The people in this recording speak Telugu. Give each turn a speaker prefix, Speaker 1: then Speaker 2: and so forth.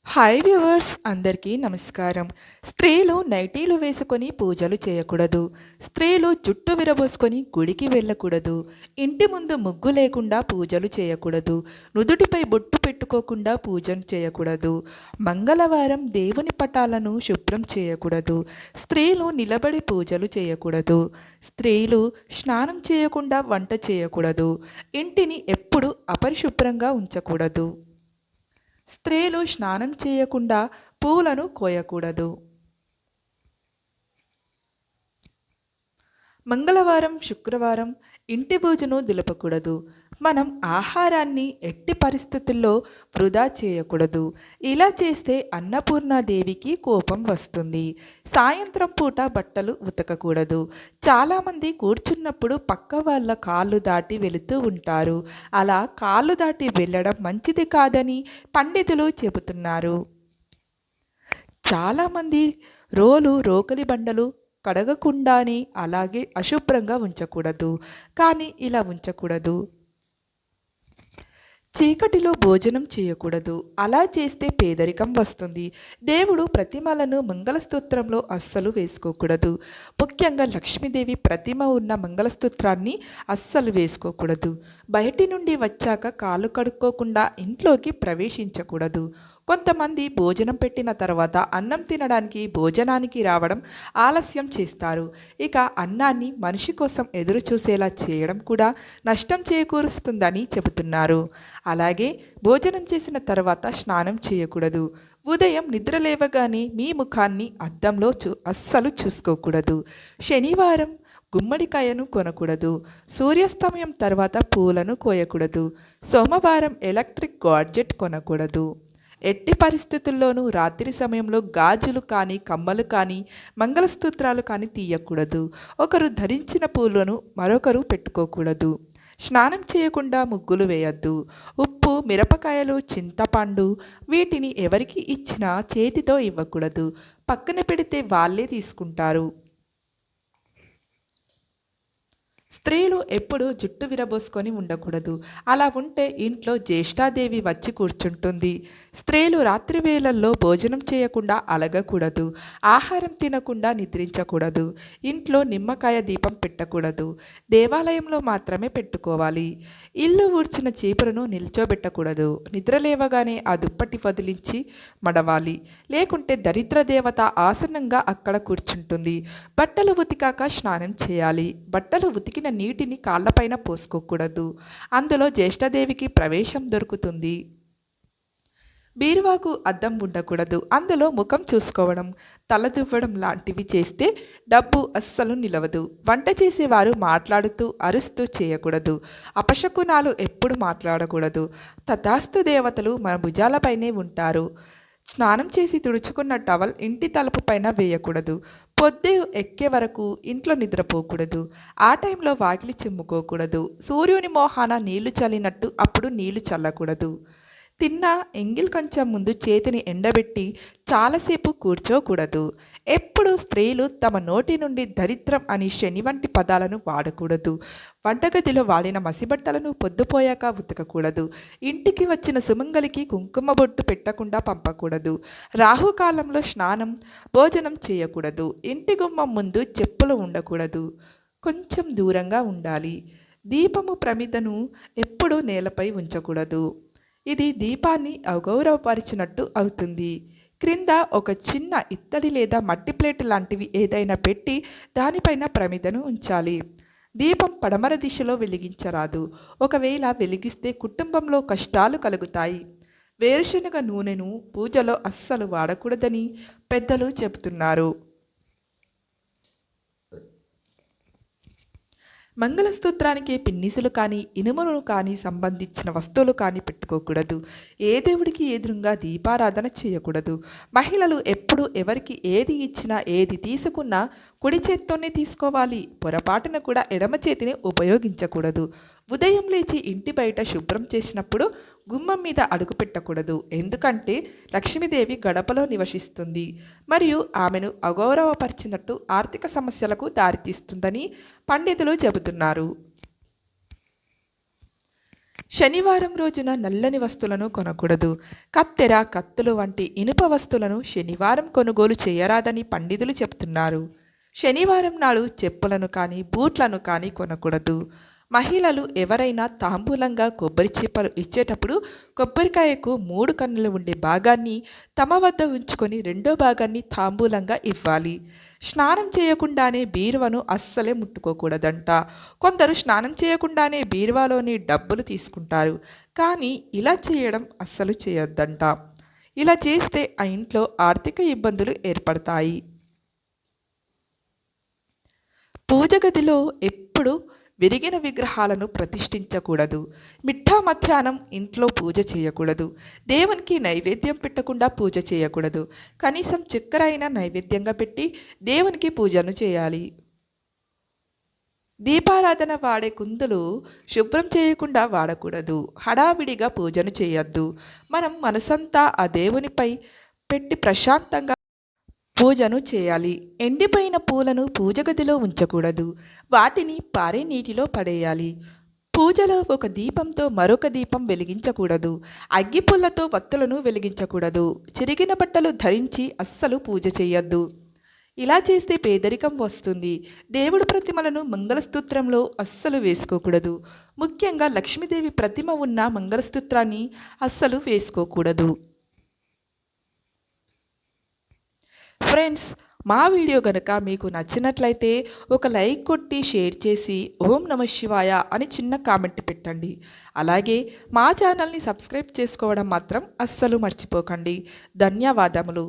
Speaker 1: హాయ్ వ్యూవర్స్ అందరికీ నమస్కారం. స్త్రీలు నైటీలు వేసుకొని పూజలు చేయకూడదు. స్త్రీలు జుట్టు విరబోసుకొని గుడికి వెళ్ళకూడదు. ఇంటి ముందు ముగ్గు లేకుండా పూజలు చేయకూడదు. నుదుటిపై బొట్టు పెట్టుకోకుండా పూజలు చేయకూడదు. మంగళవారం దేవుని పటాలను శుభ్రం చేయకూడదు. స్త్రీలు నిలబడి పూజలు చేయకూడదు. స్త్రీలు స్నానం చేయకుండా వంట చేయకూడదు. ఇంటిని ఎప్పుడు అపరిశుభ్రంగా ఉంచకూడదు. స్త్రీలు స్నానం చేయకుండా పూలను కోయకూడదు. మంగళవారం, శుక్రవారం ఇంటి పూజను దులపకూడదు. మనం ఆహారాన్ని ఎట్టి పరిస్థితుల్లో వృధా చేయకూడదు. ఇలా చేస్తే అన్నపూర్ణాదేవికి కోపం వస్తుంది. సాయంత్రం పూట బట్టలు ఉతకకూడదు. చాలామంది కూర్చున్నప్పుడు పక్క వాళ్ళ కాళ్ళు దాటి వెళుతూ ఉంటారు. అలా కాళ్ళు దాటి వెళ్ళడం మంచిది కాదని పండితులు చెబుతున్నారు. చాలామంది రోకలి బండలు కడగకుండానే అలాగే అశుభ్రంగా ఉంచకూడదు. కానీ ఇలా ఉంచకూడదు. చీకటిలో భోజనం చేయకూడదు. అలా చేస్తే పేదరికం వస్తుంది. దేవుడు ప్రతిమలను మంగళస్తోత్రంలో అస్సలు వేసుకోకూడదు. ముఖ్యంగా లక్ష్మీదేవి ప్రతిమ ఉన్న మంగళస్తోత్రాన్ని అస్సలు వేసుకోకూడదు. బయటి నుండి వచ్చాక కాళ్ళు కడుక్కోకుండా ఇంట్లోకి ప్రవేశించకూడదు. కొంతమంది భోజనం పెట్టిన తర్వాత అన్నం తినడానికి భోజనానికి రావడం ఆలస్యం చేస్తారు. ఇక అన్నాన్ని మనిషి కోసం ఎదురు చూసేలా చేయడం కూడా నష్టం చేకూరుస్తుందని చెబుతున్నారు. అలాగే భోజనం చేసిన తర్వాత స్నానం చేయకూడదు. ఉదయం నిద్ర లేవగానే మీ ముఖాన్ని అద్దంలో అస్సలు చూసుకోకూడదు. శనివారం గుమ్మడికాయను కొనకూడదు. సూర్యాస్తమయం తర్వాత పూలను కోయకూడదు. సోమవారం ఎలక్ట్రిక్ గాడ్జెట్ కొనకూడదు. ఎట్టి పరిస్థితుల్లోనూ రాత్రి సమయంలో గాజులు కానీ కమ్మలు కానీ మంగళసూత్రాలు కానీ తీయకూడదు. ఒకరు ధరించిన పూలను మరొకరు పెట్టుకోకూడదు. స్నానం చేయకుండా ముగ్గులు వేయద్దు. ఉప్పు, మిరపకాయలు, చింతపండు వీటిని ఎవరికి ఇచ్చినా చేతితో ఇవ్వకూడదు. పక్కన పెడితే వాళ్ళే తీసుకుంటారు. స్త్రీలు ఎప్పుడూ జుట్టు విరబోసుకొని ఉండకూడదు. అలా ఉంటే ఇంట్లో జ్యేష్ఠాదేవి వచ్చి కూర్చుంటుంది. స్త్రీలు రాత్రి వేళల్లో భోజనం చేయకుండా అలగకూడదు. ఆహారం తినకుండా నిద్రించకూడదు. ఇంట్లో నిమ్మకాయ దీపం పెట్టకూడదు. దేవాలయంలో మాత్రమే పెట్టుకోవాలి. ఇల్లు ఊడ్చిన చీపురును నిల్చోబెట్టకూడదు. నిద్ర లేవగానే ఆ దుప్పటి వదిలించి మడవాలి. లేకుంటే దరిద్ర దేవత ఆసనంగా అక్కడ కూర్చుంటుంది. బట్టలు ఉతికాక స్నానం చేయాలి. బట్టలు ఉతికిన నీటిని కాళ్ళపైన పోసుకోకూడదు. అందులో జ్యేష్ఠదేవికి ప్రవేశం దొరుకుతుంది. బీరువాకు అద్దం ఉండకూడదు. అందులో ముఖం చూసుకోవడం, తల దువ్వడం లాంటివి చేస్తే డబ్బు అస్సలు నిలవదు. వంట చేసేవారు మాట్లాడుతూ అరుస్తూ చేయకూడదు. అపశకునాలు ఎప్పుడు మాట్లాడకూడదు. తథాస్తు దేవతలు మన భుజాలపైనే ఉంటారు. స్నానం చేసి తుడుచుకున్న టవల్ ఇంటి తలుపు పైన వేయకూడదు. పొద్దు ఎక్కే వరకు ఇంట్లో నిద్రపోకూడదు. ఆ టైంలో వాకిలి చిమ్ముకోకూడదు. సూర్యుని మోహాన నీళ్లు చల్లినట్టు అప్పుడు నీళ్లు చల్లకూడదు. తిన్న ఎంగిల్ కొంచెం ముందు చేతిని ఎండబెట్టి చాలాసేపు కూర్చోకూడదు. ఎప్పుడు స్త్రీలు తమ నోటి నుండి దరిద్రం అని శని వంటి పదాలను వాడకూడదు. వంటగదిలో వాడిన మసిబట్టలను పొద్దుపోయాక ఉతకకూడదు. ఇంటికి వచ్చిన సుమంగలికి కుంకుమ బొట్టు పెట్టకుండా పంపకూడదు. రాహుకాలంలో స్నానం, భోజనం చేయకూడదు. ఇంటి గుమ్మం ముందు చెప్పులు ఉండకూడదు. కొంచెం దూరంగా ఉండాలి. దీపము ప్రమిదను ఎప్పుడూ నేలపై ఉంచకూడదు. ఇది దీపాన్ని అగౌరవపరిచినట్టు అవుతుంది. క్రింద ఒక చిన్న ఇత్తడి లేదా మట్టి ప్లేట్ లాంటివి ఏదైనా పెట్టి దానిపైన ప్రమిదను ఉంచాలి. దీపం పడమర దిశలో వెలిగించరాదు. ఒకవేళ వెలిగిస్తే కుటుంబంలో కష్టాలు కలుగుతాయి. వేరుశనగ నూనెను పూజలో అస్సలు వాడకూడదని పెద్దలు చెబుతున్నారు. మంగళసూత్రానికి పిన్నిసులు కానీ ఇనుమును కానీ సంబంధించిన వస్తువులు కానీ పెట్టుకోకూడదు. ఏ దేవుడికి ఎదురుగా దీపారాధన చేయకూడదు. మహిళలు ఎప్పుడు ఎవరికి ఏది ఇచ్చినా ఏది తీసుకున్నా కుడి చేత్తోనే తీసుకోవాలి. పొరపాటున కూడా ఎడమ చేతిని ఉపయోగించకూడదు. ఉదయం లేచి ఇంటి బయట శుభ్రం చేసినప్పుడు గుమ్మం మీద అడుగు పెట్టకూడదు. ఎందుకంటే లక్ష్మీదేవి గడపలో నివసిస్తుంది మరియు ఆమెను అగౌరవపరిచినట్టు ఆర్థిక సమస్యలకు దారితీస్తుందని పండితులు చెబుతున్నారు. శనివారం రోజున నల్లని వస్తువులను కొనకూడదు. కత్తెర, కత్తులు వంటి ఇనుప వస్తువులను శనివారం కొనుగోలు చేయరాదని పండితులు చెప్తున్నారు. శనివారం నాడు చెప్పులను కానీ బూట్లను కానీ కొనకూడదు. మహిళలు ఎవరైనా తాంబూలంగా కొబ్బరి చిప్పలు ఇచ్చేటప్పుడు కొబ్బరికాయకు 3 కన్నులు ఉండే భాగాన్ని తమ వద్ద ఉంచుకొని రెండో భాగాన్ని తాంబూలంగా ఇవ్వాలి. స్నానం చేయకుండానే బీరువాను అస్సలే ముట్టుకోకూడదంట. కొందరు స్నానం చేయకుండానే బీరువాలోని డబ్బులు తీసుకుంటారు. కానీ ఇలా చేయడం అస్సలు చేయొద్దంట. ఇలా చేస్తే ఆ ఇంట్లో ఆర్థిక ఇబ్బందులు ఏర్పడతాయి. పూజ గదిలో ఎప్పుడు విరిగిన విగ్రహాలను ప్రతిష్ఠించకూడదు. మిఠా మధ్యాహ్నం ఇంట్లో పూజ చేయకూడదు. దేవునికి నైవేద్యం పెట్టకుండా పూజ చేయకూడదు. కనీసం చక్కెర అయినా నైవేద్యంగా పెట్టి దేవునికి పూజను చేయాలి. దీపారాధన వాడే కుందులు శుభ్రం చేయకుండా వాడకూడదు. హడావిడిగా పూజను చేయొద్దు. మనం మనసంతా ఆ దేవునిపై పెట్టి ప్రశాంతంగా పూజను చేయాలి. ఎండిపోయిన పూలను పూజ గదిలో ఉంచకూడదు. వాటిని పారే నీటిలో పడేయాలి. పూజలో ఒక దీపంతో మరొక దీపం వెలిగించకూడదు. అగ్గిపుల్లతో వత్తులను వెలిగించకూడదు. చిరిగిన బట్టలు ధరించి అస్సలు పూజ చేయొద్దు. ఇలా చేస్తే పేదరికం వస్తుంది. దేవుడి ప్రతిమలను మంగళసూత్రంలో అస్సలు వేసుకోకూడదు. ముఖ్యంగా లక్ష్మీదేవి ప్రతిమ ఉన్న మంగళసూత్రాన్ని అస్సలు వేసుకోకూడదు. ఫ్రెండ్స్, మా వీడియో కనుక మీకు నచ్చినట్లయితే ఒక లైక్ కొట్టి షేర్ చేసి ఓం నమః శివాయ అని చిన్న కామెంట్ పెట్టండి. అలాగే మా ఛానల్ని సబ్స్క్రైబ్ చేసుకోవడం మాత్రం అస్సలు మర్చిపోకండి. ధన్యవాదములు.